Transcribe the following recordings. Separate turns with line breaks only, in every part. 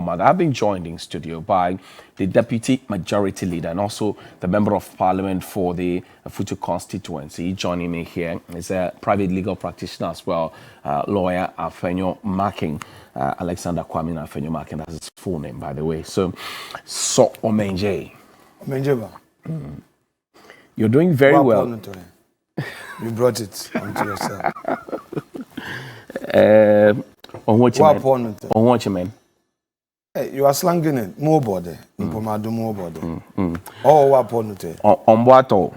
format. I've been joined in studio by the Deputy Majority Leader and also the Member of Parliament for the Afenyo constituency. Joining me here is a private legal practitioner as well, lawyer Afenyo Markin, Alexander Kwame Afenyo Markin. That's his full name, by the way. So Omenje.
Omenjeba.
You're doing very well.
You brought it onto yourself.
On what you mean?
Hey, you are slanging it. More body. More body. Oh, what ponute?
On Boato.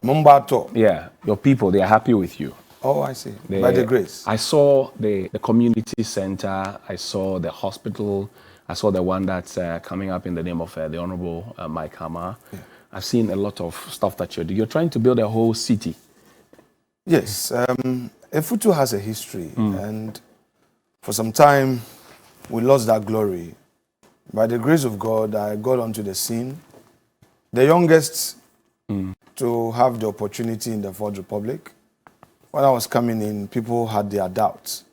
Mumbato.
Yeah, your people, they are happy with you.
Oh, I see. By the grace.
I saw the community center. I saw the hospital. I saw the one that's coming up in the name of the Honorable Mike Hammer. Yeah. I've seen a lot of stuff that you're doing. You're trying to build a whole city.
Yes. Afenyo has a history, and for some time, we lost that glory. By the grace of God, I got onto the scene. The youngest to have the opportunity in the Fourth Republic. When I was coming in, people had their doubts.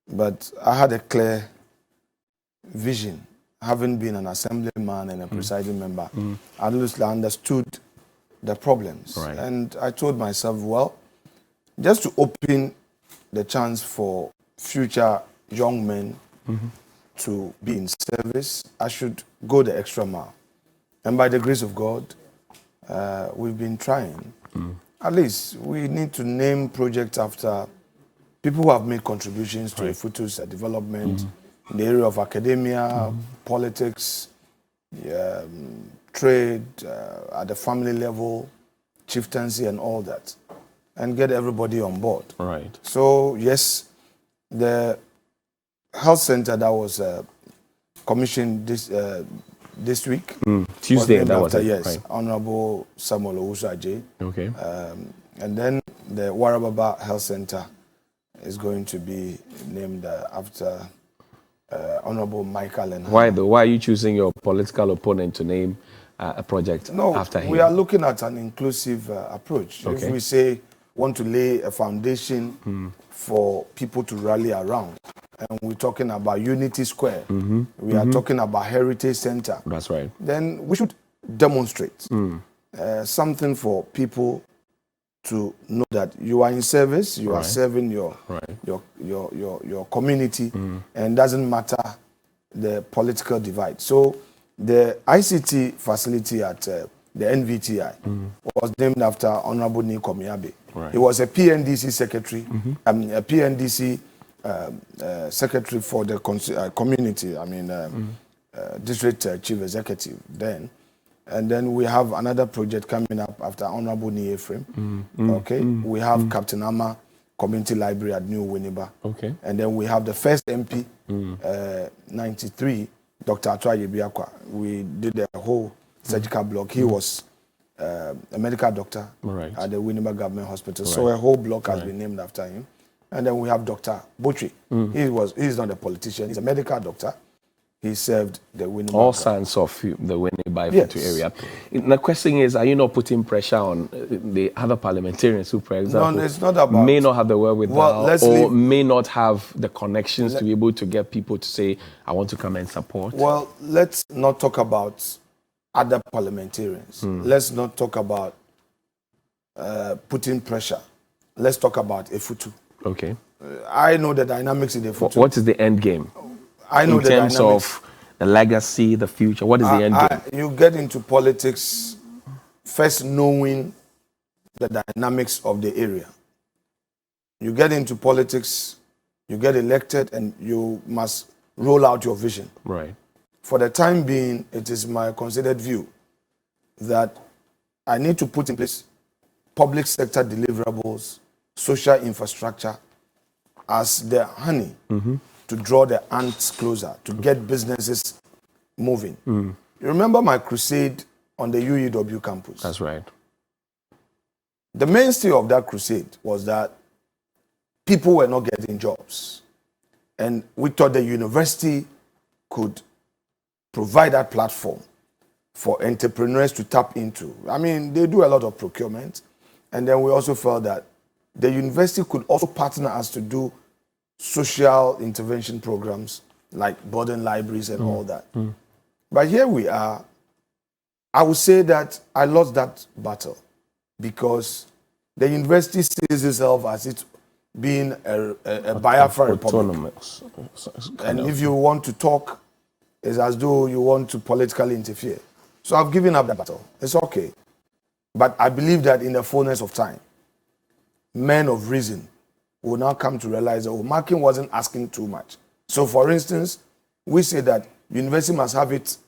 But I had a clear vision. Having been an assemblyman and a presiding member, I understood the problems. Right. And I told myself, well, just to open the chance for future young men to be in service, I should go the extra mile. And by the grace of God, we've been trying. At least we need to name projects after people who have made contributions to Afenyo's development in the area of academia, politics, trade, at the family level, chieftaincy and all that, and get everybody on board.
Right.
So, yes, the health center that was commissioned this week.
Tuesday, that was it.
Yes,
right.
Honorable Samuel Owusu-Adjei.
Okay.
And then the Warababa Health Center is going to be named after Honorable Michael. And
why though? Why are you choosing your political opponent to name a project after him?
We are looking at an inclusive approach. Okay. If we say want to lay a foundation for people to rally around, and we're talking about Unity Square, we are talking about Heritage Center.
That's right.
Then we should demonstrate something for people to know that you are in service, you are serving your community, and doesn't matter the political divide. So the ICT facility at the NVTI was named after Honorable Nico Miabe. Right. He was a PNDC secretary, a PNDC secretary for the community, district chief executive then. And then we have another project coming up after Honorable Ni Ephraim. We have Captain Ama Community Library at New Winneba. Okay. And then we have the first MP, 93, Dr. Atwaye Biakwa. We did a whole surgical block. He was a medical doctor at the Winneba Government Hospital. So a whole block has been named after him. And then we have Dr. Botri. He's not a politician. He's a medical doctor. He served the Winneba.
All signs of the Winneba area. The question is, are you not putting pressure on the other parliamentarians who, for example,
no, it's not about,
may not have the wherewithal or may not have the connections to be able to get people to say, I want to come and support?
Well, let's not talk about other parliamentarians. Let's not talk about putting pressure. Let's talk about Afenyo.
Okay.
I know the dynamics in Afenyo.
What is the end game?
I know
in terms of the legacy, the future, what is the end game?
You get into politics first knowing the dynamics of the area. You get into politics, you get elected, and you must roll out your vision.
Right.
For the time being, it is my considered view that I need to put in place public sector deliverables, social infrastructure as the honey to draw the ants closer, to get businesses moving. You remember my crusade on the UEW campus?
That's right.
The mainstay of that crusade was that people were not getting jobs. And we thought the university could provide that platform for entrepreneurs to tap into. I mean, they do a lot of procurement. And then we also felt that the university could also partner us to do social intervention programs like modern libraries and all that. But here we are. I would say that I lost that battle because the university sees itself as it being a Biafra republic.
Autonomous.
And if you want to talk, it's as though you want to politically interfere. So I've given up that battle. It's okay. But I believe that in the fullness of time, men of reason will now come to realize that Markin wasn't asking too much. So for instance, we say that university must have its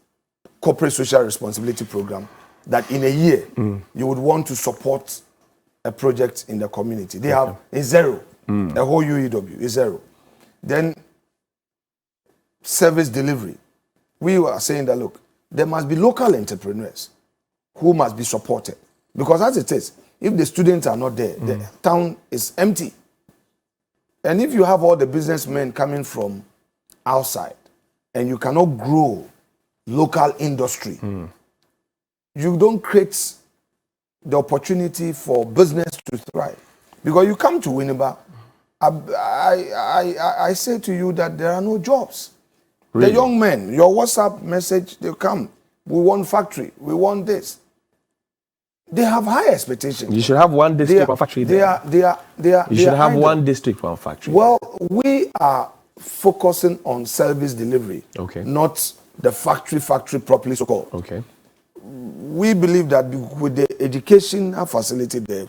corporate social responsibility program, that in a year you would want to support a project in the community. They have a zero. The whole UEW is zero. Then service delivery. We were saying that, look, there must be local entrepreneurs who must be supported. Because as it is, if the students are not there, the town is empty. And if you have all the businessmen coming from outside and you cannot grow local industry, you don't create the opportunity for business to thrive. Because you come to Winneba, I say to you that there are no jobs. Really? The young men, your WhatsApp message, they come. We want factory. We want this. They have high expectations.
You should have one district, one factory there.
You
should have one district, one factory.
Well, we are focusing on service delivery, not the factory properly so-called.
Okay.
We believe that with the educational facility there,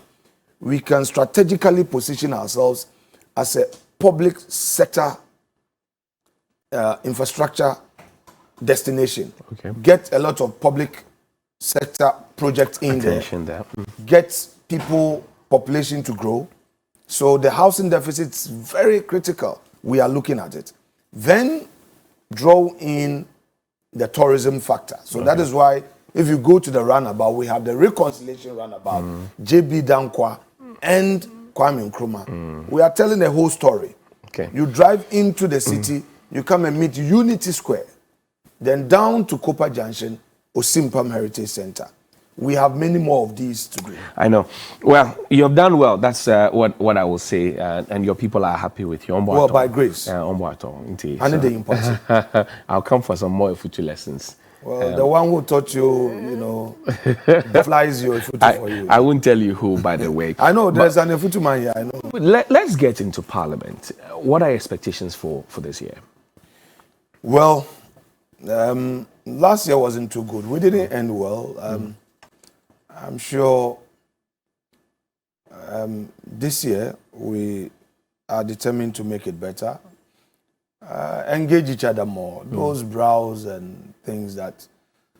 we can strategically position ourselves as a public sector infrastructure destination. Okay. Get a lot of public sector projects in there. Get people, population to grow. So the housing deficit is very critical. We are looking at it. Then draw in the tourism factor. So that is why if you go to the runabout, we have the reconciliation runabout, JB Dankwa and Kwame Nkrumah. We are telling the whole story. Okay. You drive into the city, you come and meet Unity Square, then down to Copa Junction, Osimpam Heritage Center. We have many more of these to do.
I know. Well, you have done well. That's what I will say. And your people are happy with you.
Well, by grace.
So,
the
I'll come for some more Ifutu lessons.
Well, the one who taught you, flies your Ifutu for you.
I won't tell you who, by the way.
I know, there's an Ifutu man here, I know.
Let's get into Parliament. What are expectations for this year?
Well, last year wasn't too good. We didn't end well. I'm sure this year we are determined to make it better. Engage each other more. Those brows and things that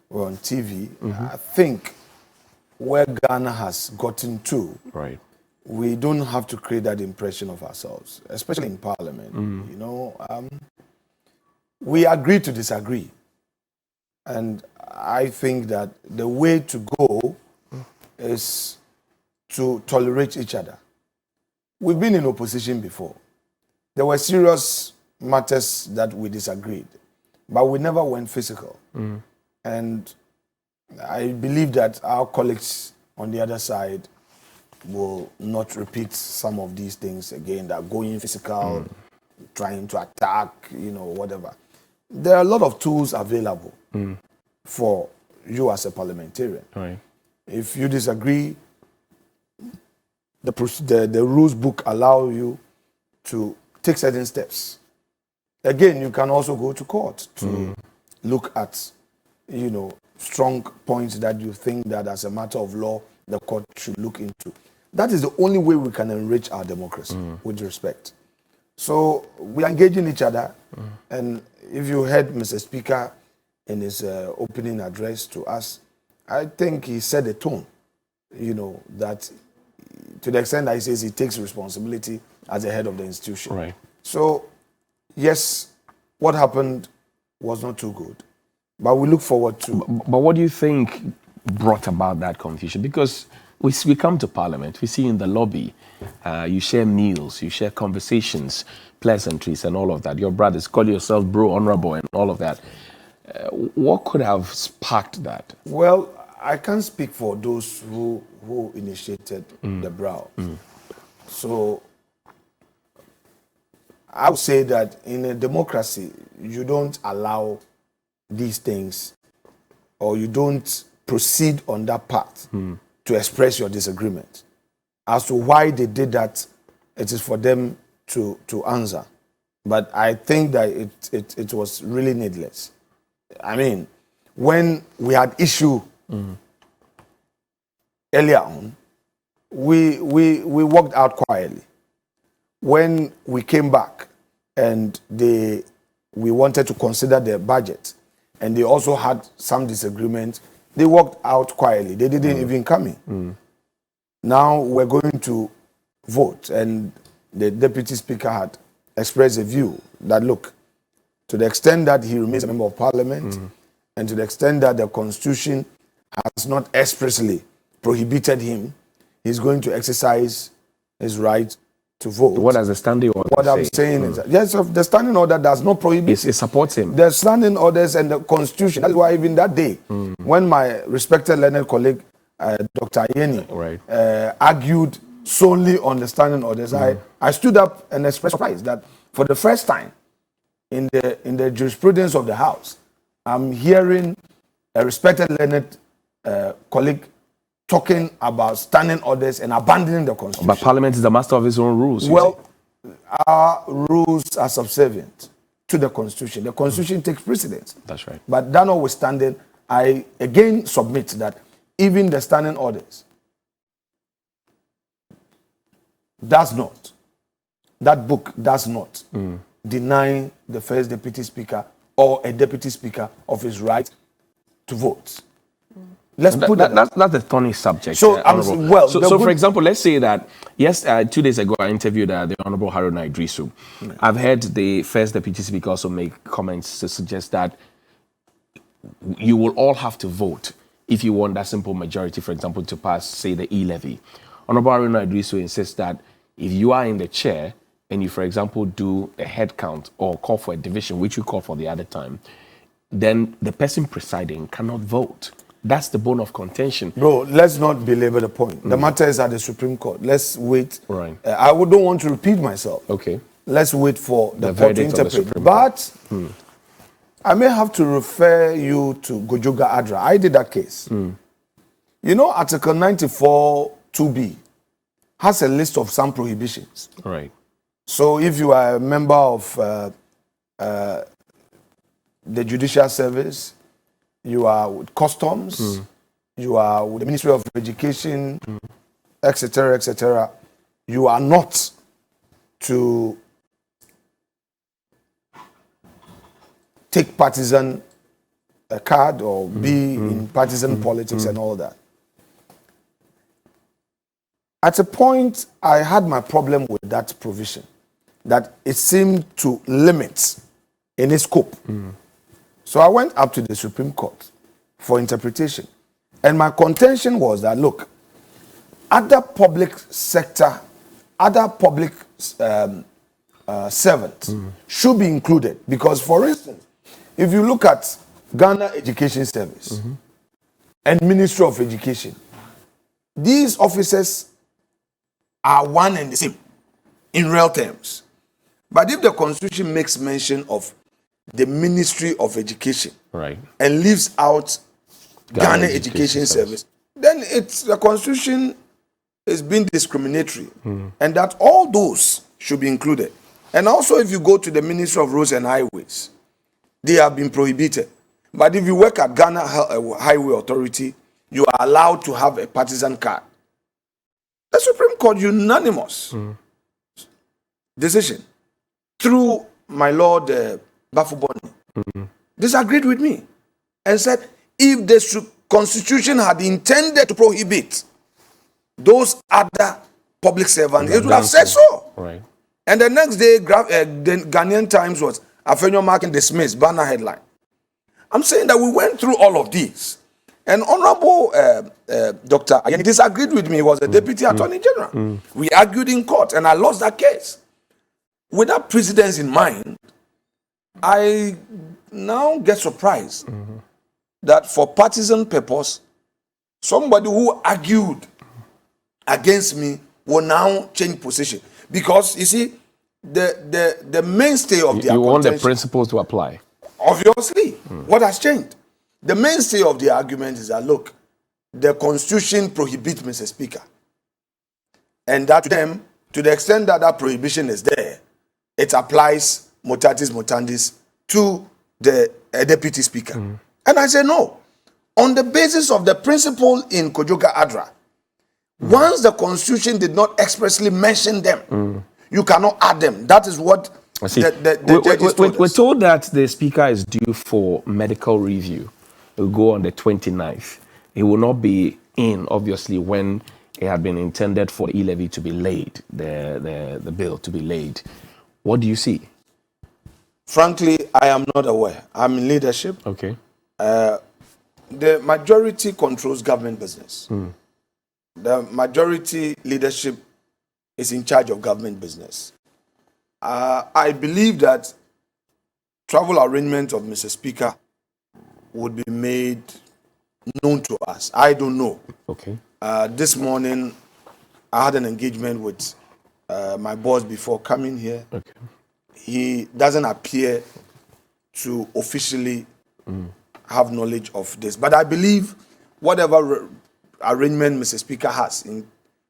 were on TV, I think where Ghana has gotten to, we don't have to create that impression of ourselves, especially in Parliament. We agree to disagree. And I think that the way to go is to tolerate each other. We've been in opposition before. There were serious matters that we disagreed, but we never went physical. And I believe that our colleagues on the other side will not repeat some of these things again, that going physical, trying to attack, whatever. There are a lot of tools available for you as a parliamentarian. Right. If you disagree, the rules book allow you to take certain steps. Again, you can also go to court to look at, strong points that you think that as a matter of law, the court should look into. That is the only way we can enrich our democracy, with respect. So we are engaging each other. And if you heard Mr. Speaker in his opening address to us, I think he set a tone, that to the extent that he says he takes responsibility as the head of the institution. Right. So, yes, what happened was not too good, but we look forward to...
But what do you think brought about that confusion? Because we come to Parliament, we see in the lobby, you share meals, you share conversations, pleasantries and all of that. Your brothers call yourself bro, honorable and all of that. What could have sparked that?
Well, I can't speak for those who initiated the brow. So I would say that in a democracy, you don't allow these things, or you don't proceed on that path to express your disagreement. As to why they did that, it is for them to answer. But I think that it was really needless. I mean, when we had issue earlier on, we walked out quietly. When we came back and we wanted to consider their budget, and they also had some disagreement, they walked out quietly. They didn't even come in. Now we're going to vote, and the Deputy Speaker had expressed a view that, look, to the extent that he remains a member of Parliament, and to the extent that the Constitution has not expressly prohibited him, he's going to exercise his right to vote.
What does the standing order
What I'm saying is that, yes, the standing order does not prohibit
it supports him.
The standing orders and the Constitution. That's why even that day, when my respected learned colleague, Dr. Yeni, argued solely on the standing orders, I stood up and expressed surprise that for the first time in the jurisprudence of the House, I'm hearing a respected learned colleague talking about standing orders and abandoning the Constitution.
But Parliament is the master of its own rules.
Well, our rules are subservient to the Constitution. The Constitution takes precedence.
That's right.
But that notwithstanding, I again submit that even the standing orders that book does not deny the first Deputy Speaker or a Deputy Speaker of his right to vote. Let's put
that's a thorny subject.
So,
so for example, let's say that, yes, 2 days ago I interviewed the Honorable Haruna Idrisu. I've heard the first Deputy Speaker also make comments to suggest that you will all have to vote if you want that simple majority, for example, to pass, say, the e-levy. Honorable Haruna Idrisu insists that if you are in the chair and you, for example, do a head count or call for a division, which you called for the other time, then the person presiding cannot vote. That's the bone of contention.
Bro, let's not belabor the point. The matter is at the Supreme Court. Let's wait.
Right.
I don't want to repeat myself.
Okay.
Let's wait for the court to
verdict of the
interpret.
Supreme
But I may have to refer you to Gojoga Adra. I did that case. You know, Article 94 2B has a list of some prohibitions.
Right.
So if you are a member of the Judicial Service, you are with Customs, you are with the Ministry of Education, etc., you are not to take partisan card or be in partisan politics and all that. At a point, I had my problem with that provision, that it seemed to limit any scope. So I went up to the Supreme Court for interpretation. And my contention was that, look, other public sector, other public servants should be included. Because, for instance, if you look at Ghana Education Service and Ministry of Education, these officers are one and the same in real terms. But if the Constitution makes mention of the Ministry of Education,
right,
and leaves out Ghana Education Service, then the Constitution is being discriminatory, and that all those should be included. And also, if you go to the Ministry of Roads and Highways, they have been prohibited. But if you work at Ghana Highway Authority, you are allowed to have a partisan card. The Supreme Court unanimous decision through my Lord Bafuboni disagreed with me and said if the Constitution had intended to prohibit those other public servants, it would have said so.
Right.
And the next day, the Ghanaian Times was Afenyo Markin dismissed, banner headline. I'm saying that we went through all of these. And Honorable Dr. Ayeni disagreed with me. He was a Deputy Attorney General. We argued in court and I lost that case. With that precedence in mind, I now get surprised that for partisan purpose, somebody who argued against me will now change position. Because, you see, the mainstay of their
You want the
contention,
principles to apply.
obviously, what has changed? The mainstay of the argument is that, look, the Constitution prohibits, Mr. Speaker. And that to them, to the extent that that prohibition is there, it applies mutatis mutandis to the Deputy Speaker. And I say no. On the basis of the principle in Kojoka Adra, once the Constitution did not expressly mention them, you cannot add them. That is what
I see.
the judges told us.
We're told that the Speaker is due for medical review. It will go on the 29th. He will not be in, obviously, when it had been intended for the e-levy to be laid, the bill to be laid. What do you see?
Frankly, I am not aware. I'm in leadership.
Okay.
The majority controls government business. The majority leadership is in charge of government business. I believe that travel arrangement of Mr. Speaker would be made known to us. I don't know.
Okay.
This morning, I had an engagement with my boss before coming here.
Okay.
He doesn't appear to officially have knowledge of this. But I believe whatever arrangement Mr. Speaker has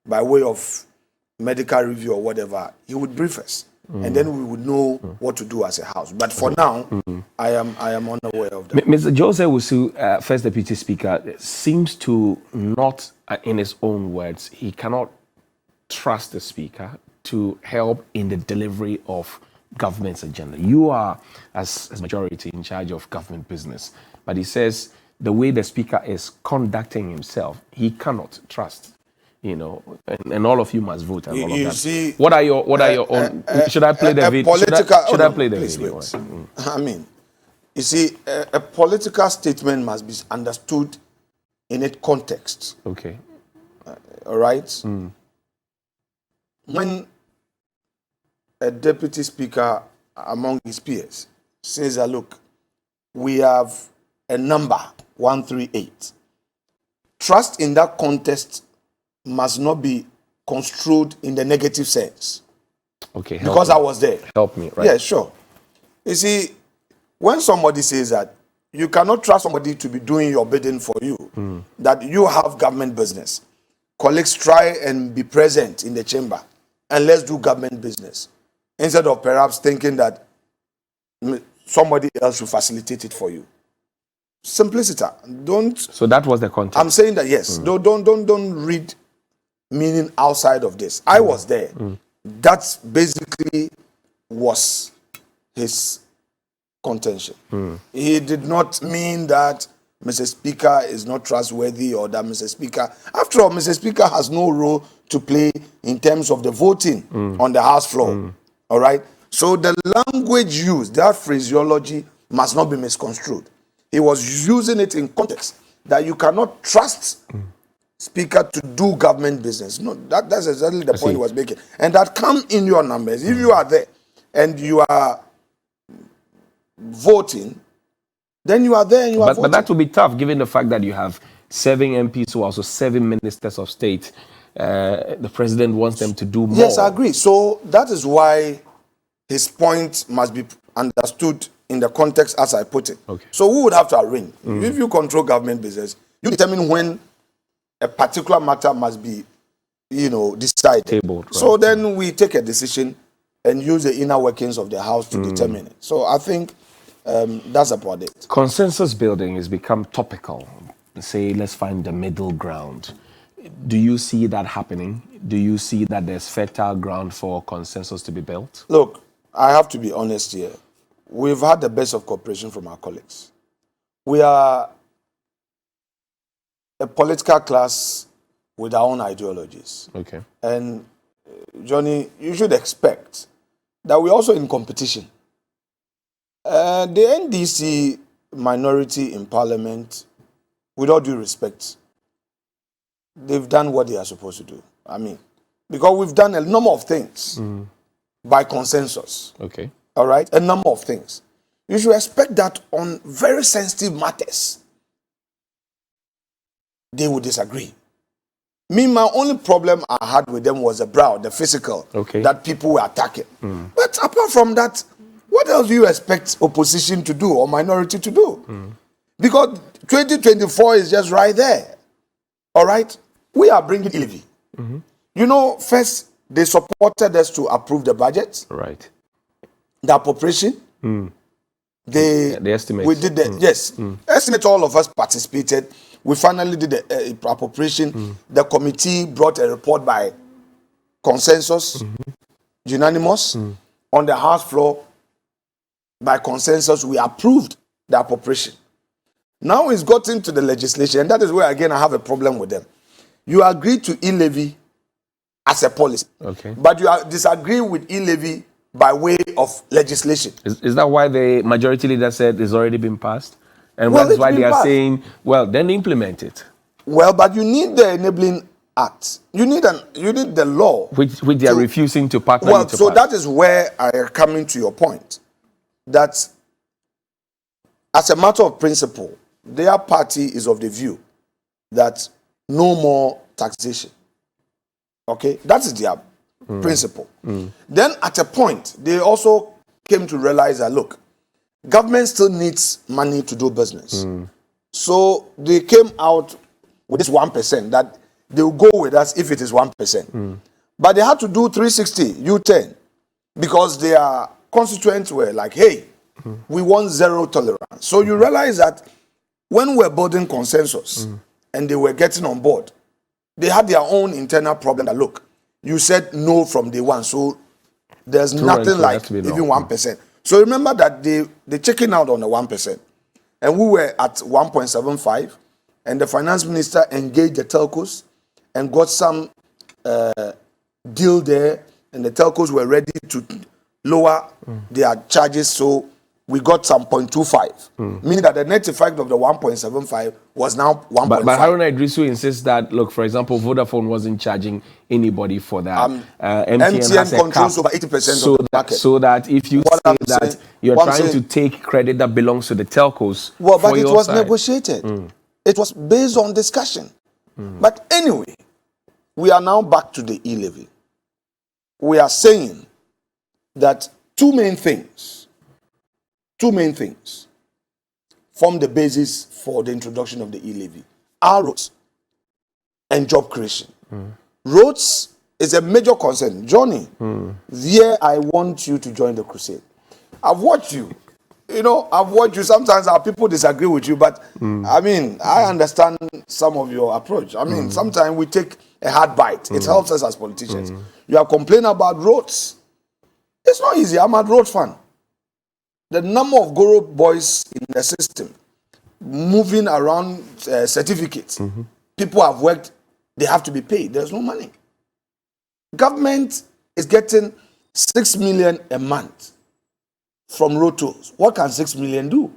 by way of medical review or whatever, he would brief us. And then we would know what to do as a house. But for now, I am unaware of that.
Mr. Joseph Wusu, First Deputy Speaker, seems to not, in his own words, he cannot trust the Speaker to help in the delivery of government's agenda. You are, as majority, in charge of government business. But he says the way the Speaker is conducting himself, he cannot trust. You know, and all of you must vote and all of that.
See,
what are your own? Should I play the video? Should I play the video?
I mean, you see, a political statement must be understood in its context.
Okay.
All right. When a deputy speaker among his peers says that, look, we have a number 138. Trust in that context must not be construed in the negative sense.
Okay.
Because I was there.
Help me, right?
Yeah, sure. You see, when somebody says that, you cannot trust somebody to be doing your bidding for you, that you have government business. Colleagues, try and be present in the chamber and let's do government business. Instead of perhaps thinking that somebody else will facilitate it for you. Simplicity. Don't.
So that was the context.
I'm saying that, yes. Don't read meaning outside of this. I was there. That basically was his contention. He did not mean that Mr. Speaker is not trustworthy or that Mr. Speaker... After all, Mr. Speaker has no role to play in terms of the voting on the House floor. All right? So the language used, that phraseology, must not be misconstrued. He was using it in context that you cannot trust Speaker to do government business. No, that's exactly the point he was making. And that come in your numbers. If you are there and you are voting, then you are there and you are voting.
But that will be tough given the fact that you have 7 MPs who are also 7 ministers of state. The president wants them to do more.
Yes, I agree. So that is why his point must be understood in the context as I put it.
Okay.
So who would have to arrange? If you control government business, you determine when a particular matter must be, decided.
Tabled, right.
So then we take a decision and use the inner workings of the House to determine it. So I think that's about it.
Consensus building has become topical. Say, let's find the middle ground. Do you see that happening? Do you see that there's fertile ground for consensus to be built?
Look, I have to be honest here. We've had the best of cooperation from our colleagues. We are a political class with our own ideologies.
Okay.
And Johnny, you should expect that we're also in competition. The NDC minority in parliament, with all due respect, they've done what they are supposed to do. I mean, because we've done a number of things by consensus.
Okay.
All right? A number of things. You should expect that on very sensitive matters, they will disagree. Me, my only problem I had with them was the brow, the physical, that people were attacking. But apart from that, what else do you expect opposition to do or minority to do? Because 2024 is just right there. All right? We are bringing e-levy. You know, first, they supported us to approve the budget.
Right.
The appropriation.
The estimate.
We did the, yes. Estimate, all of us participated. We finally did the appropriation. The committee brought a report by consensus, unanimous. On the House floor, by consensus, we approved the appropriation. Now it's gotten to the legislation, and that is where, again, I have a problem with them. You agree to e-levy as a policy, but you disagree with e-levy by way of legislation.
Is that why the majority leader said it's already been passed? And that's why they are saying, well, then implement it.
Well, but you need the enabling act. You need the law.
Which they are refusing to partner.
Well, so that is where I am coming to your point. That as a matter of principle, their party is of the view that no more taxation. Okay? That is their principle. Then at a point, they also came to realize that, look, government still needs money to do business. So they came out with this 1% that they will go with us if it is 1%. But they had to do 360, U-turn, because their constituents were like, hey, we want zero tolerance. So you realize that when we're building consensus and they were getting on board, they had their own internal problem that, look, you said no from day one, so there's nothing like even 1%. So remember that they checking out on the 1%. And we were at 1.75, and the finance minister engaged the telcos and got some deal there, and the telcos were ready to lower their charges, so we got some 0.25, meaning that the net effect of the 1.75 was now 1.5.
But Haruna Idrisu insists that, look, for example, Vodafone wasn't charging anybody for that.
MTN controls over 80% of the market.
So that if you say that you're trying to take credit that belongs to the telcos,
well, but it was negotiated. It was based on discussion. But anyway, we are now back to the e-levy. We are saying that two main things form the basis for the introduction of the e-levy are roads and job creation. Roads is a major concern. Johnny, here I want you to join the crusade. I've watched you. I've watched you. Sometimes our people disagree with you, but I mean, I understand some of your approach. I mean, sometimes we take a hard bite. It helps us as politicians. You have complained about roads. It's not easy. I'm a road fan. The number of Goro boys in the system moving around certificates. People have worked, they have to be paid. There's no money. Government is getting 6 million a month from road tolls. What can 6 million do?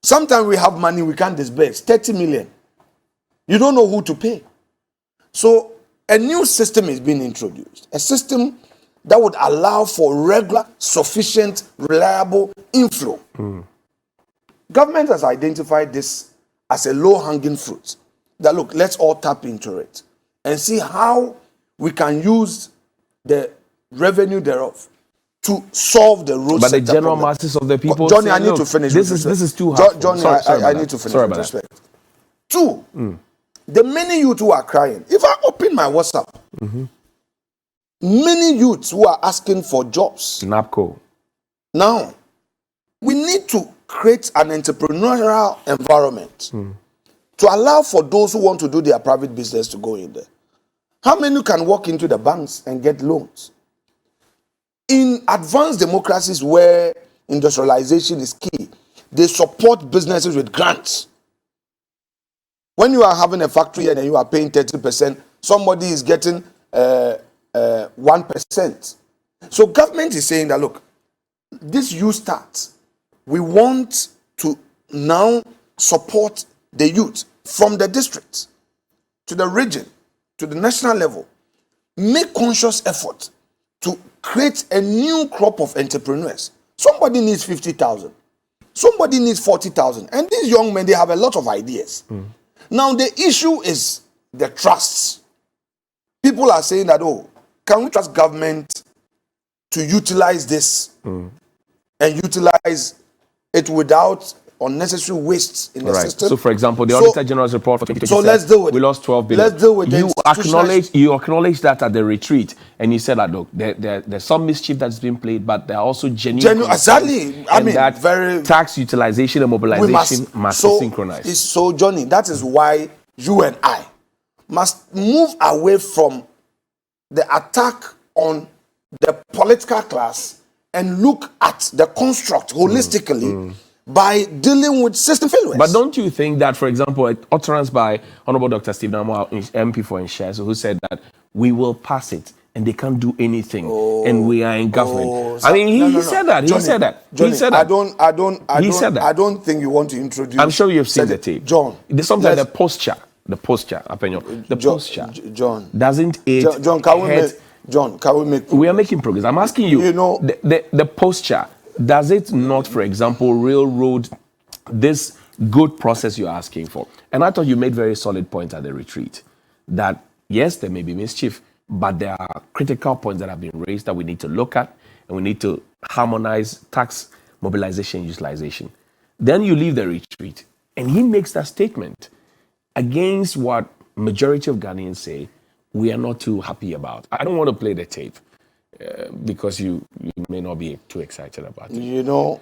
Sometimes we have money we can't disburse, 30 million. You don't know who to pay. So a new system is being introduced. A system that would allow for regular, sufficient, reliable inflow. Government has identified this as a low-hanging fruit. That, look, let's all tap into it and see how we can use the revenue thereof to solve the road.
But the general masses of the people,
Johnny, I need to finish.
This is too hard.
Johnny, I need to finish. Sorry about that. Two, the many youth who are crying. If I open my WhatsApp, many youths who are asking for jobs.
NAPCO.
Now, we need to create an entrepreneurial environment to allow for those who want to do their private business to go in there. How many can walk into the banks and get loans? In advanced democracies where industrialization is key, they support businesses with grants. When you are having a factory and you are paying 30%, somebody is getting 1%. So government is saying that, look, this you start. We want to now support the youth from the district to the region to the national level. Make conscious effort to create a new crop of entrepreneurs. Somebody needs 50,000. Somebody needs 40,000. And these young men, they have a lot of ideas. Now the issue is the trusts. People are saying that, oh, can we trust government to utilize this and utilize it without unnecessary wastes in the system?
So, for example, the Auditor General's report for 2020
so let's deal with
we lost 12 billion.
Let's deal with
you acknowledge that at the retreat, and you said that, look, there's some mischief that's been played, but there are also genuine
exactly. I mean,
that
very
tax utilization and mobilization must be synchronized.
So, Johnny, that is why you and I must move away from the attack on the political class and look at the construct holistically by dealing with system failures.
But don't you think that, for example, an utterance by Honorable Dr. Stephen Amo, MP for Nshares, who said that we will pass it and they can't do anything and we are in government? I mean, he said that.
Johnny,
he said that.
Johnny,
he said that.
I don't think you want to introduce.
I'm sure you've seen the tape.
John.
There's something the posture, Afenyo, the posture
John
doesn't aid.
John, can we make progress?
We are making progress. I'm asking you, the posture, does it not, for example, railroad this good process you're asking for? And I thought you made very solid points at the retreat that, yes, there may be mischief, but there are critical points that have been raised that we need to look at, and we need to harmonize tax mobilization utilization. Then you leave the retreat, and he makes that statement against what majority of Ghanaians say we are not too happy about. I don't want to play the tape because you may not be too excited about it.
You know,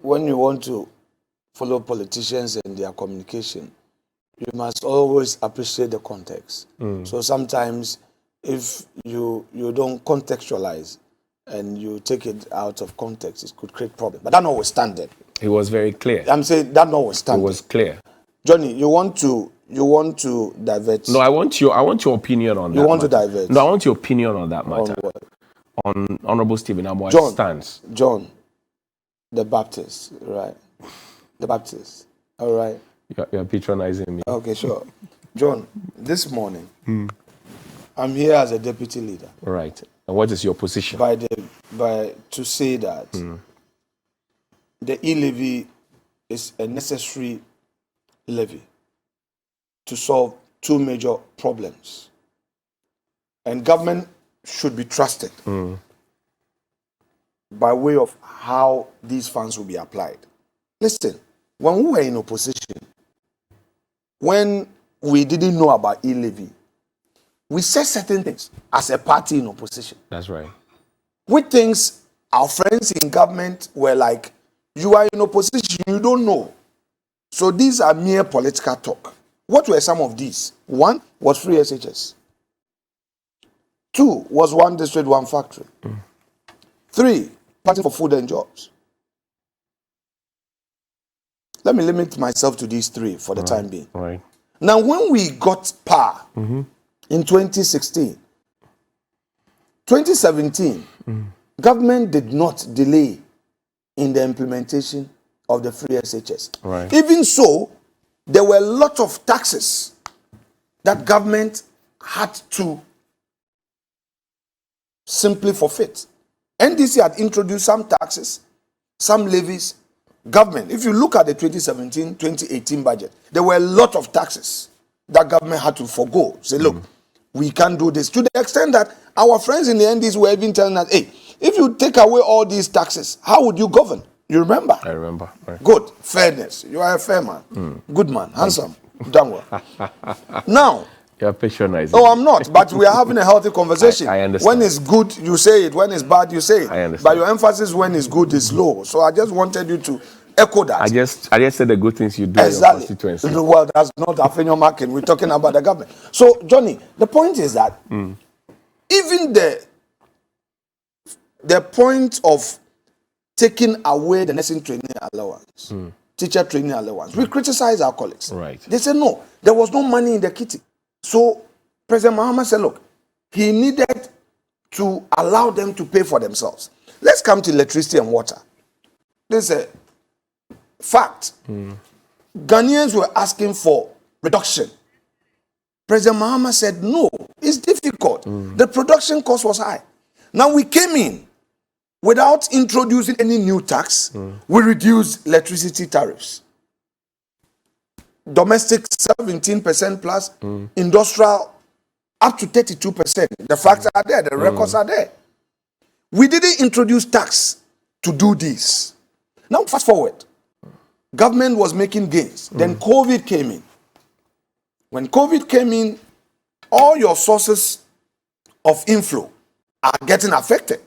when you want to follow politicians and their communication, you must always appreciate the context. So sometimes if you don't contextualize and you take it out of context, it could create problems. But that notwithstanding.
It was very clear.
I'm saying that notwithstanding.
It was clear.
Johnny, you want to divert.
No, I want your opinion on that.
You want to divert.
No, I want your opinion on that matter.
On what?
On Honorable Stephen Amoa's stance.
John, the Baptist, right? The Baptist, all right?
You're patronizing me.
Okay, sure. John, this morning, I'm here as a deputy leader.
Right. And what is your position?
To say that the e-levy is a necessary levy to solve two major problems. And government should be trusted by way of how these funds will be applied. Listen, when we were in opposition, when we didn't know about e-levy, we said certain things as a party in opposition.
That's right.
With things our friends in government were like, you are in opposition, you don't know. So these are mere political talk. What were some of these? One was free SHS. Two was one district, one factory. Three, party for food and jobs. Let me limit myself to these three for the time being.
Right.
Now, when we got power in 2016, 2017, government did not delay in the implementation of the free SHS.
Right.
Even so, there were a lot of taxes that government had to simply forfeit. NDC had introduced some taxes, some levies. Government, if you look at the 2017-2018 budget, there were a lot of taxes that government had to forgo. Say, look, we can't do this. To the extent that our friends in the NDC were even telling us, hey, if you take away all these taxes, how would you govern? You remember?
I remember. Right.
Good. Fairness. You are a fair man. Good man. Handsome. Done well. Now.
You're patronizing.
No, I'm not. But we are having a healthy conversation.
I understand.
When it's good, you say it. When it's bad, you say it.
I understand.
But your emphasis when it's good is low. So I just wanted you to echo that.
I just said the good things you do in your constituency.
Well, that's not Afenyo Markin. We're talking about the government. So, Johnny, the point is that even the point of taking away the nursing training allowance, teacher training allowance, we criticize our colleagues.
Right.
They say, no, there was no money in the kitty. So President Mahama said, look, he needed to allow them to pay for themselves. Let's come to electricity and water. This is a fact. Ghanaians were asking for reduction. President Mahama said, no, it's difficult. The production cost was high. Now we came in without introducing any new tax. We reduced electricity tariffs. domestic 17% plus, industrial up to 32%. The facts are there, the records are there. We didn't introduce tax to do this. Now, fast forward. Government was making gains. Then COVID came in. When COVID came in, all your sources of inflow are getting affected.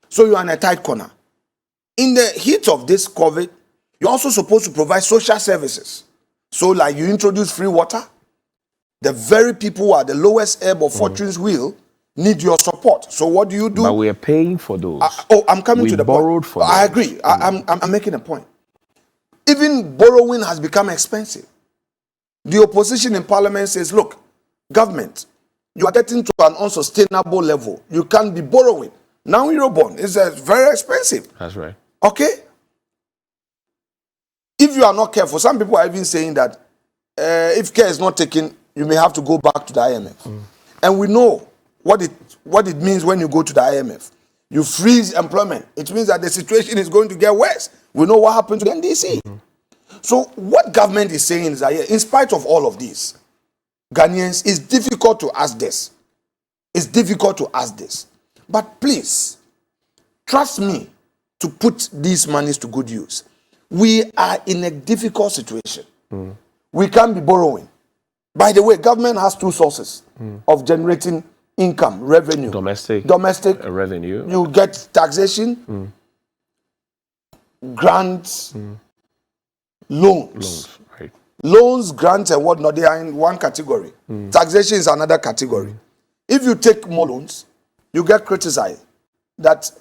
So you are in a tight corner. In the heat of this COVID, you're also supposed to provide social services. So like you introduce free water, the very people who are the lowest ebb of fortune's wheel need your support. So what do you do?
But we are paying for those.
I'm coming to the point.
We borrowed for
I
those.
agree. I'm making a point. Even borrowing has become expensive. The opposition in parliament says, look, government, you are getting to an unsustainable level. You can't be borrowing. Now Eurobond is very expensive.
That's right.
Okay? If you are not careful, some people are even saying that if care is not taken, you may have to go back to the IMF. And we know what it means when you go to the IMF. You freeze employment. It means that the situation is going to get worse. We know what happened to the NDC. So what government is saying is that in spite of all of this, Ghanaians, it's difficult to ask this. It's difficult to ask this. But please, trust me to put these monies to good use. We are in a difficult situation. We can't be borrowing. By the way, government has two sources of generating income, revenue. Domestic
revenue.
You get taxation, grants, loans.
Right.
Loans, grants, and whatnot, they are in one category. Taxation is another category. If you take more loans, you get criticized that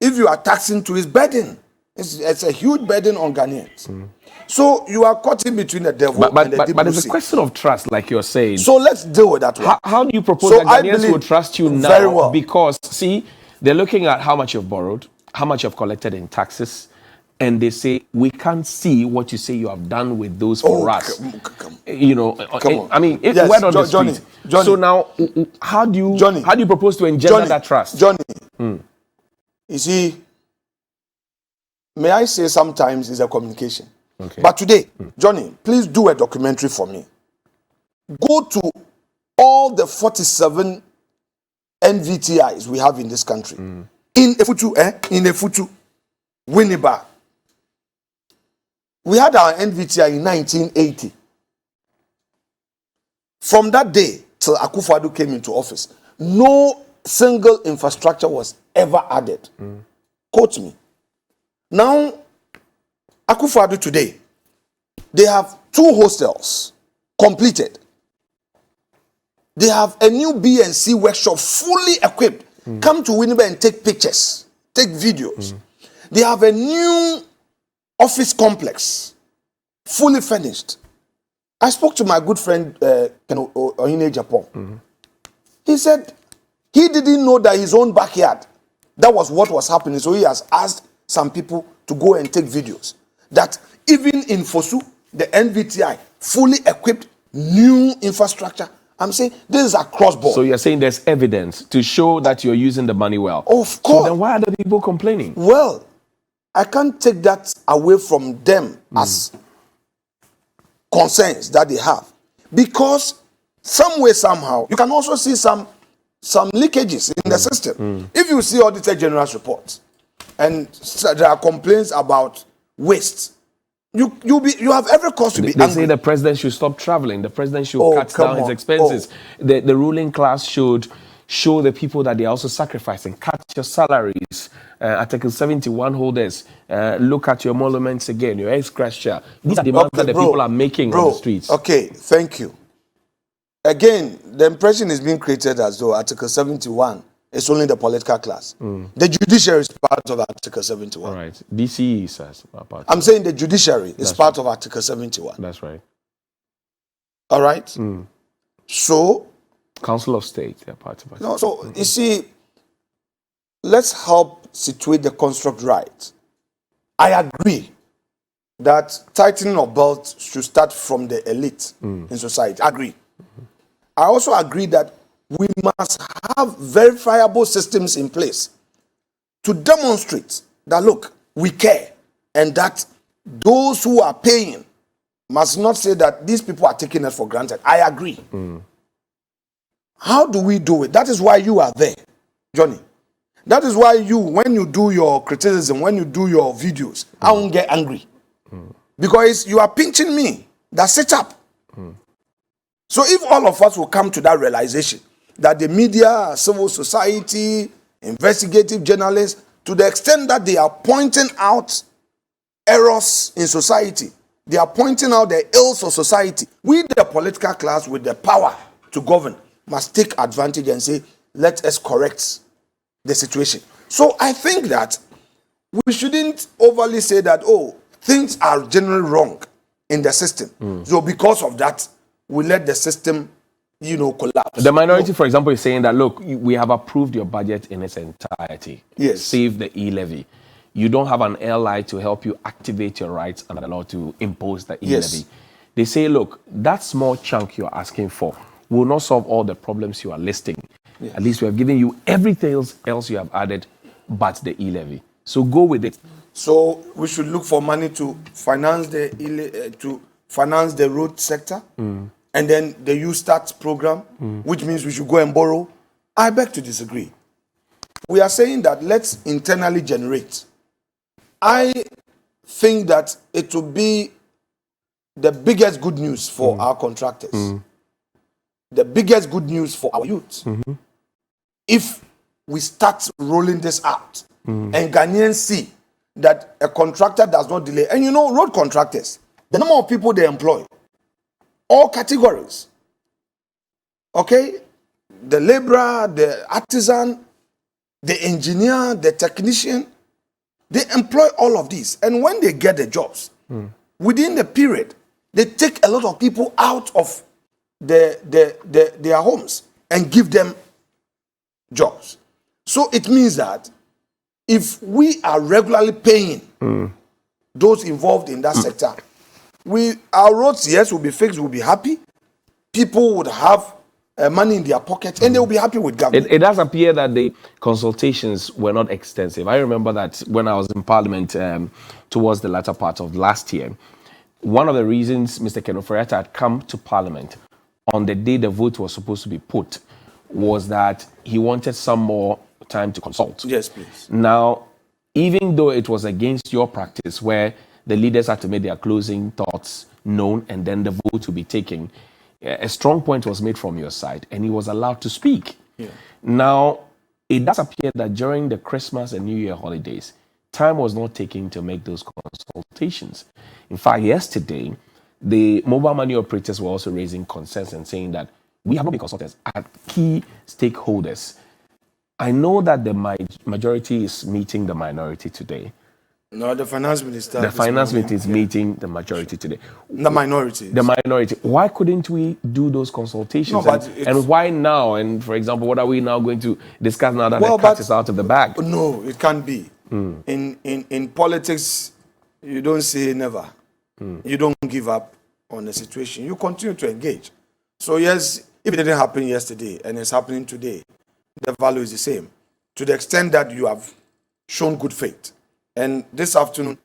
if you are taxing to his burden, it's a huge burden on Ghanaians. So you are caught in between the devil and the deep
but
blue
it's
sea.
a question of trust, like you're saying.
So let's deal with that one.
How do you propose
So
that
I
Ghanaians
believe
will trust you now?
very well.
Because, see, they're looking at how much you've borrowed, how much you've collected in taxes, and they say, we can't see what you say you have done with those for us. You know,
Come on.
I mean, it's
Yes,
word on the
Johnny,
street.
Johnny.
So now, how do you propose to engender that trust?
Johnny, you see, may I say sometimes it's a communication.
Okay.
But today, Johnny, please do a documentary for me. Go to all the 47 NVTIs we have in this country. In Efutu, Winneba. We had our NVTI in 1980. From that day till Akufo-Addo came into office, no single infrastructure was ever added. Quote me. Now, Akufo-Addo today, they have 2 hostels completed. They have a new B&C workshop fully equipped. Come to Winneba and take pictures, take videos. They have a new office complex, fully furnished. I spoke to my good friend Oyine Japan. He said he didn't know that his own backyard, that was what was happening. So he has asked some people to go and take videos. That even in Fosu, the NVTI, fully equipped, new infrastructure. I'm saying this is across board.
So you're saying there's evidence to show that you're using the money well.
Of course.
So then why are the people complaining?
Well, I can't take that away from them as concerns that they have. Because some way, somehow, you can also see some leakages in the system. If you see Auditor General's reports, and there are complaints about waste, you have every cause to be
They
angry.
say the president should stop traveling. The president should cut
come
down his
on.
expenses. The ruling class should show the people that they are also sacrificing. Cut your salaries. Article 71 holders, look at your emoluments again, your ex-gratia. These are demands that the people are making on the streets.
Okay, thank you. Again, the impression is being created as though Article 71 is only the political class. The judiciary is part of Article 71.
All right. DCE says part.
I'm saying the judiciary is part of Article 71.
That's right.
All right? So,
Council of State, they're part of it.
no, so you see, let's help situate the construct right. I agree that tightening of belts should start from the elite in society. I agree. I also agree that we must have verifiable systems in place to demonstrate that, look, we care and that those who are paying must not say that these people are taking us for granted. I agree. How do we do it? That is why you are there, Johnny. That is why you, when you do your criticism, when you do your videos, I won't get angry. Because you are pinching me. That's it up. So if all of us will come to that realization that the media, civil society, investigative journalists, to the extent that they are pointing out errors in society, they are pointing out the ills of society, we, the political class with the power to govern, must take advantage and say, let us correct the situation. So I think that we shouldn't overly say that, oh, things are generally wrong in the system. So because of that, we let the system, collapse.
The minority, for example, is saying that, look, we have approved your budget in its entirety.
Yes.
Save the e-levy. You don't have an ally to help you activate your rights under the law to impose the e-levy.
Yes.
They say, look, that small chunk you're asking for will not solve all the problems you are listing. Yes. At least we have given you everything else you have added but the e-levy. So go with it.
So we should look for money to finance the road sector, and then the Youth Start program, which means we should go and borrow. I beg to disagree. We are saying that let's internally generate. I think that it will be the biggest good news for our contractors, the biggest good news for our youth, if we start rolling this out and Ghanaians see that a contractor does not delay. And road contractors, the number of people they employ, all categories. Okay? The laborer, the artisan, the engineer, the technician, they employ all of these. And when they get the jobs, within the period, they take a lot of people out of their homes and give them jobs. So it means that if we are regularly paying those involved in that sector, our roads, yes, will be fixed, we'll be happy. People would have money in their pocket and they will be happy with government.
It does appear that the consultations were not extensive. I remember that when I was in Parliament towards the latter part of last year, one of the reasons Mr. Kenoforiata had come to Parliament on the day the vote was supposed to be put was that he wanted some more time to consult.
Yes, please.
Now, even though it was against your practice where the leaders had to make their closing thoughts known and then the vote will be taken, a strong point was made from your side and he was allowed to speak.
Yeah.
Now, it does appear that during the Christmas and New Year holidays, time was not taken to make those consultations. In fact, yesterday, the mobile money operators were also raising concerns and saying that we have not been consulted as key stakeholders. I know that the majority is meeting the minority today.
No, the finance minister.
The finance minister is meeting the majority today.
The minority.
The minority. Why couldn't we do those consultations?
No,
and why now? And for example, what are we now going to discuss now that the cat is out of the bag?
No, it can't be. In politics, you don't say never. You don't give up on the situation. You continue to engage. So yes, if it didn't happen yesterday and it's happening today, the value is the same. To the extent that you have shown good faith. And this afternoon,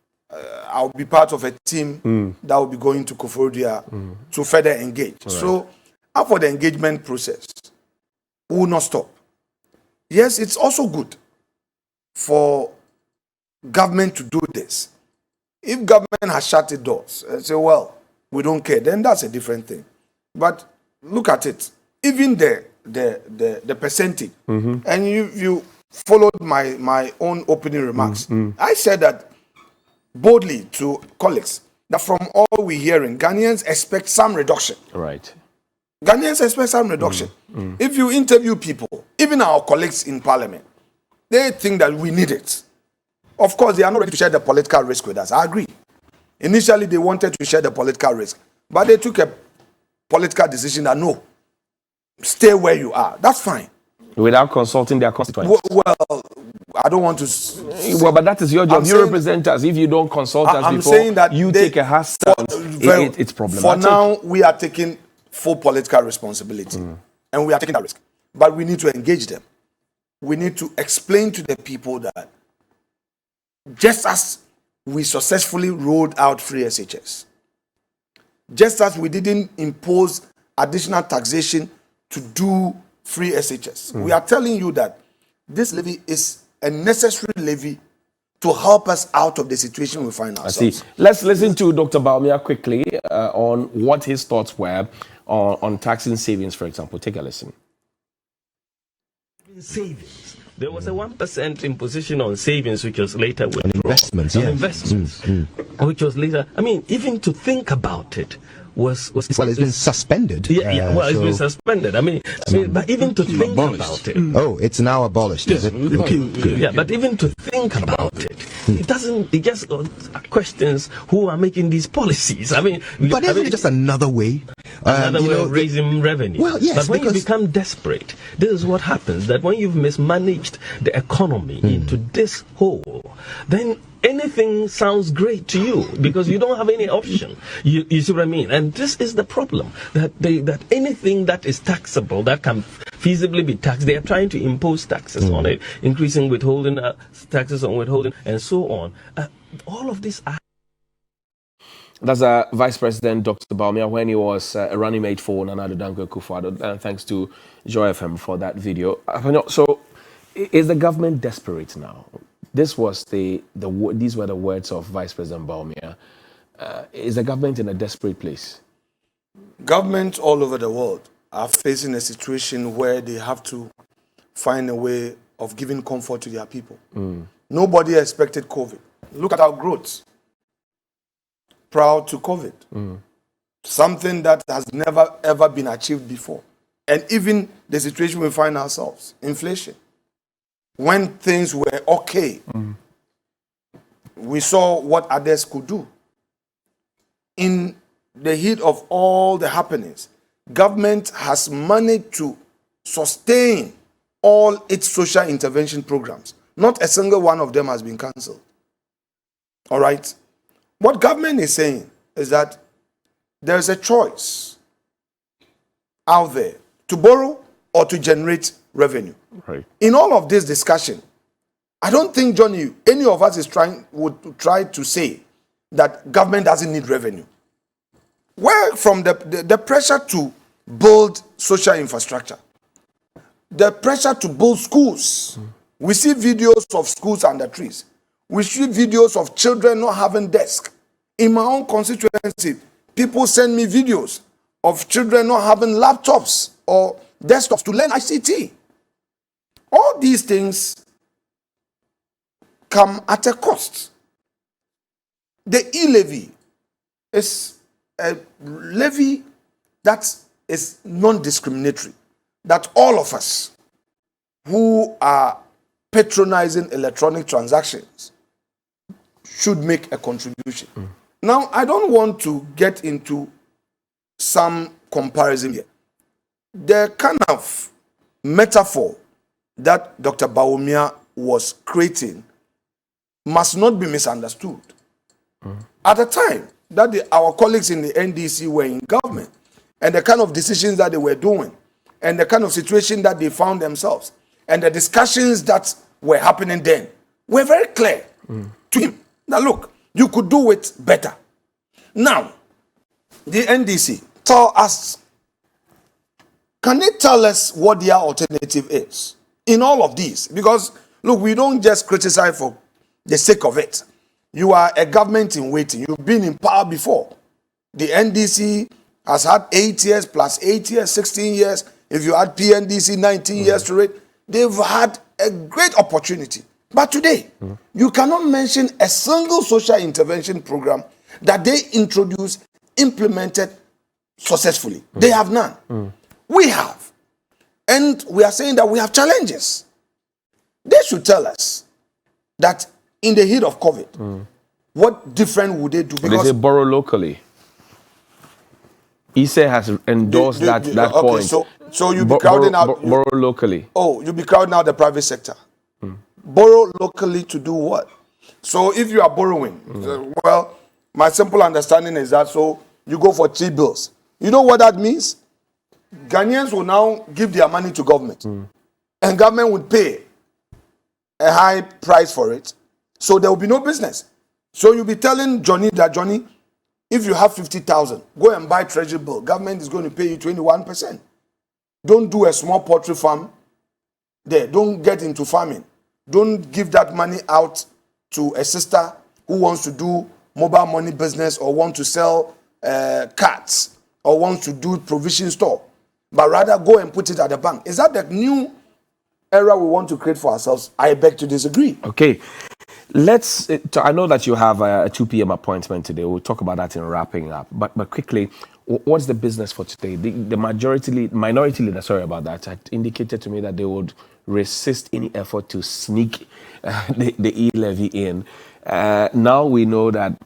I'll be part of a team that will be going to Koforidua to further engage. Right. So, for the engagement process, we will not stop. Yes, it's also good for government to do this. If government has shut the doors and say, well, we don't care, then that's a different thing. But look at it. Even the percentage, and you followed my own opening remarks. I said that boldly to colleagues that from all we're hearing, Ghanaians expect some reduction.
Right.
Ghanaians expect some reduction. If you interview people, even our colleagues in Parliament, they think that we need it. Of course, they are not ready to share the political risk with us. I agree. Initially, they wanted to share the political risk, but they took a political decision that no, stay where you are. That's fine.
Without consulting their constituents.
Well, I don't want to.
Well, but that is your job. You represent us. If you don't consult us before
saying that
you take a hard stance, it's problematic.
For now, we are taking full political responsibility, and we are taking that risk. But we need to engage them. We need to explain to the people that just as we successfully rolled out free SHS. Just as we didn't impose additional taxation to do free SHS. We are telling you that this levy is a necessary levy to help us out of the situation we find ourselves.
I see. Let's listen to Dr. Baumia quickly on what his thoughts were on taxing savings, for example. Take a listen.
Savings. There was a 1% imposition on savings, which was later withdrawn.
Investments,
on
yes.
investments, which was later. I mean, even to think about it was
well, it's been suspended.
Yeah, well, it's been suspended. I mean, but even to think about it.
Oh, it's now abolished, is it? Okay, good.
Yeah, but even to think about it, it doesn't. It just questions who are making these policies. I mean,
But isn't it just another way?
Another way of raising revenue.
Well, yes,
but when you
because-
become desperate, this is what happens. That when you've mismanaged the economy into this hole, then anything sounds great to you because you don't have any option. You see what I mean? And this is the problem, that that anything that is taxable, that can feasibly be taxed, they are trying to impose taxes on it, increasing withholding, taxes on withholding, and so on. All of this are
That's Vice President Dr. Baumia when he was a running mate for Nana Danko Akufo-Addo. Thanks to Joy FM for that video. So, is the government desperate now? These were the words of Vice President Baumia. Is the government in a desperate place?
Governments all over the world are facing a situation where they have to find a way of giving comfort to their people. Nobody expected COVID. Look at our growth. Proud to COVID. Something that has never ever been achieved before. And even the situation we find ourselves, inflation. When things were okay, we saw what others could do. In the heat of all the happenings, government has managed to sustain all its social intervention programs. Not a single one of them has been cancelled. All right? What government is saying is that there is a choice out there to borrow or to generate revenue.
Right.
In all of this discussion, I don't think, Johnny, any of us would try to say that government doesn't need revenue. Where from the pressure to build social infrastructure, the pressure to build schools. We see videos of schools under trees. We see videos of children not having desks. In my own constituency, people send me videos of children not having laptops or desktops to learn ICT. All these things come at a cost. The e-levy is a levy that is non-discriminatory, that all of us who are patronizing electronic transactions should make a contribution. Now, I don't want to get into some comparison here. The kind of metaphor that Dr. Baumia was creating must not be misunderstood. At the time that our colleagues in the NDC were in government, and the kind of decisions that they were doing, and the kind of situation that they found themselves, and the discussions that were happening then, were very clear to him. Now look, you could do it better. Now, the NDC, tell us, can they tell us what their alternative is in all of these? Because, look, we don't just criticize for the sake of it. You are a government in waiting. You've been in power before. The NDC has had 8 years plus 8 years, 16 years. If you add PNDC, 19 years to it, they've had a great opportunity. But today, you cannot mention a single social intervention program that they introduced, implemented successfully. They have none. We have. And we are saying that we have challenges. They should tell us that in the heat of COVID, what different would they do?
Because they say borrow locally. ISE has endorsed that point.
So you'll be crowding out.
Borrow locally.
Oh, you'll be crowding out the private sector. Borrow locally to do what? So if you are borrowing, well, my simple understanding is that so you go for T-bills. You know what that means? Ghanaians will now give their money to government. And government would pay a high price for it. So there will be no business. So you'll be telling Johnny that, Johnny, if you have 50,000, go and buy treasury bill. Government is going to pay you 21%. Don't do a small poultry farm there. Don't get into farming. Don't give that money out to a sister who wants to do mobile money business or want to sell cards or wants to do provision store. But rather go and put it at the bank. Is that the new era we want to create for ourselves? I beg to disagree.
Okay. I know that you have a 2 p.m. appointment today. We'll talk about that in wrapping up. But quickly, what's the business for today? The minority leader, sorry about that, had indicated to me that they would resist any effort to sneak the e-levy in. Now we know that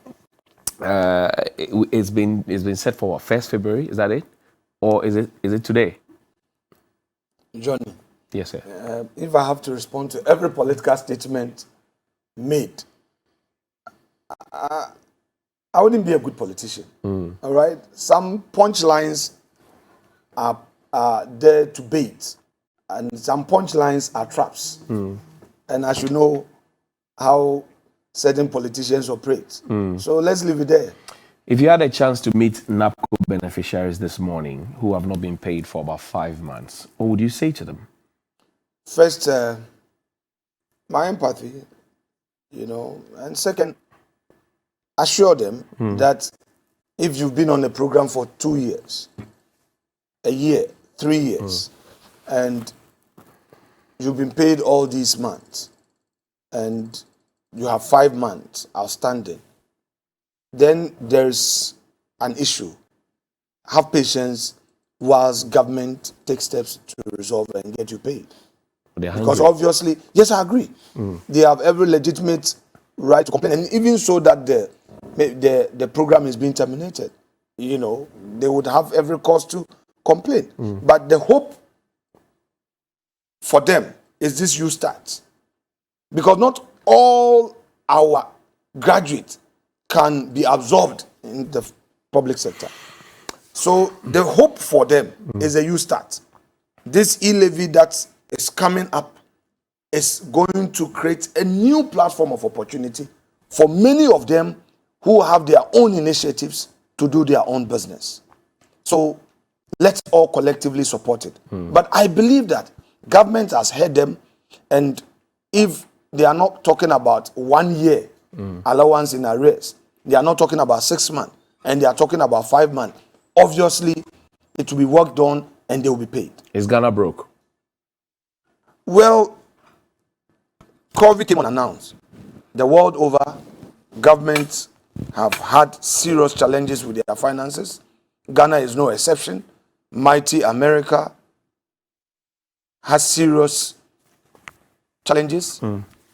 it's been set for what, 1st February? Is that it? Or is it today?
Johnny.
Yes, sir.
If I have to respond to every political statement made, I wouldn't be a good politician. All right? Some punchlines are there to bait, and some punchlines are traps. And I should know how certain politicians operate. So let's leave it there.
If you had a chance to meet NAPCO beneficiaries this morning who have not been paid for about 5 months, what would you say to them?
First, my empathy, and second, assure them that if you've been on a program for 2 years, a year, 3 years, and you've been paid all these months, and you have 5 months outstanding, then there's an issue. Have patience whilst government takes steps to resolve and get you paid. Because obviously, yes, I agree. They have every legitimate right to complain, and even so that the program is being terminated, they would have every cause to complain. But the hope for them is this you start, because not all our graduates can be absorbed in the public sector. So the hope for them is a you start. This e-levy that is coming up is going to create a new platform of opportunity for many of them who have their own initiatives to do their own business. So let's all collectively support it. But I believe that government has heard them, and if they are not talking about 1 year allowance in arrears, they are not talking about 6 months, and they are talking about 5 months, obviously it will be worked on and they will be paid.
Is Ghana broke?
Well, COVID came unannounced. The world over, governments have had serious challenges with their finances. Ghana is no exception. Mighty America has serious challenges.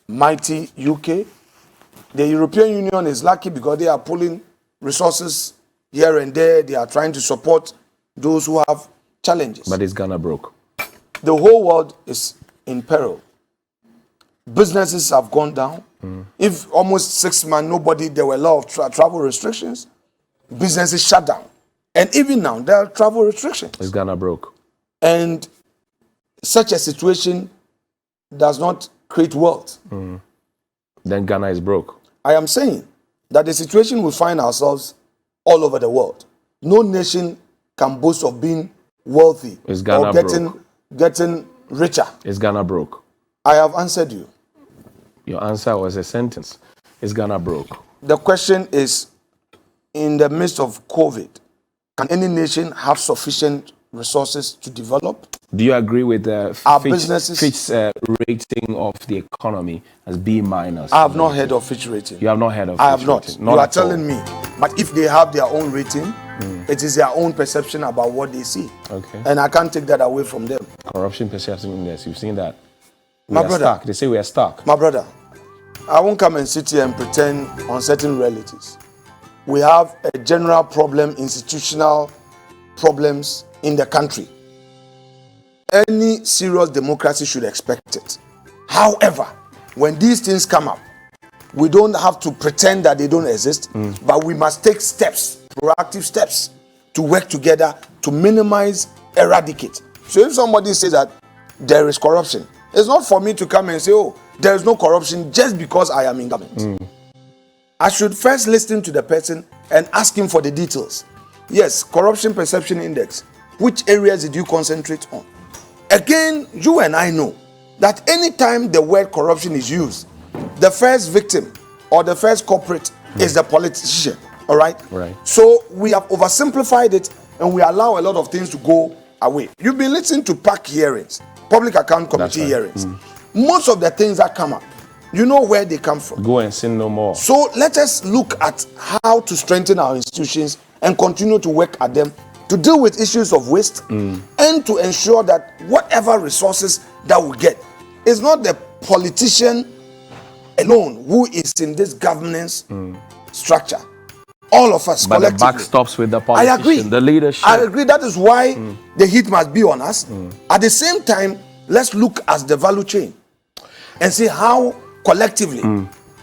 Mighty UK. The European Union is lucky because they are pulling resources here and there. They are trying to support those who have challenges.
But is Ghana broke?
The whole world is in peril. Businesses have gone down. If almost 6 months, there were a lot of travel restrictions, businesses shut down. And even now, there are travel restrictions.
Is Ghana broke?
And such a situation does not create wealth.
Then Ghana is broke.
I am saying that the situation we find ourselves all over the world. No nation can boast of being wealthy
Is Ghana
or getting richer.
Is Ghana broke?
I have answered you.
Your answer was a sentence. Is Ghana broke?
The question is, in the midst of COVID, can any nation have sufficient resources to develop?
Do you agree with
Our businesses?
Fitch's rating of the economy as B minus?
I have not heard of Fitch rating.
You have not heard of
I
Fitch
have not.
rating?
You are
at all.
telling me. But if they have their own rating, it is their own perception about what they see.
Okay.
And I can't take that away from them.
Corruption perception index. You've seen that.
My
We are
brother.
stuck. They say we are stuck.
My brother, I won't come and sit here and pretend on certain realities. We have a general problem, institutional problems in the country. Any serious democracy should expect it. However, when these things come up, we don't have to pretend that they don't exist, but we must take steps, proactive steps, to work together to minimize, eradicate. So if somebody says that there is corruption, it's not for me to come and say, oh, there is no corruption just because I am in government. I should first listen to the person and ask him for the details. Yes, corruption perception index. Which areas did you concentrate on? Again, you and I know that anytime the word corruption is used, the first victim or the first culprit is the politician. All right?
Right.
So we have oversimplified it and we allow a lot of things to go away. You've been listening to PAC hearings, Public Account Committee hearings. Most of the things that come up, you know where they come from.
Go and sin no more.
So let us look at how to strengthen our institutions and continue to work at them to deal with issues of waste and to ensure that whatever resources that we get is not the politician alone who is in this governance structure. All of us
But
collectively.
the buck stops with the politician,
I agree.
the leadership.
I agree. That is why the heat must be on us. At the same time, let's look at the value chain and see how collectively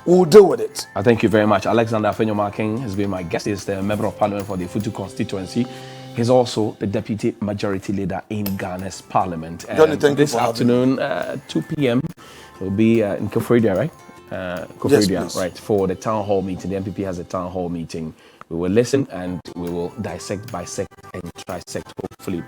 we'll deal with it.
I thank you very much. Alexander Afenyo Markin has been my guest. He's the Member of Parliament for the Futu constituency. He's also the Deputy Majority Leader in Ghana's Parliament.
Johnny, thank you
this
for
afternoon, 2 p.m., we'll be in Koforidua, right? Koforidua,
please.
right, for the town hall meeting. The MPP has a town hall meeting. We will listen and we will dissect, bisect, and trisect, hopefully. But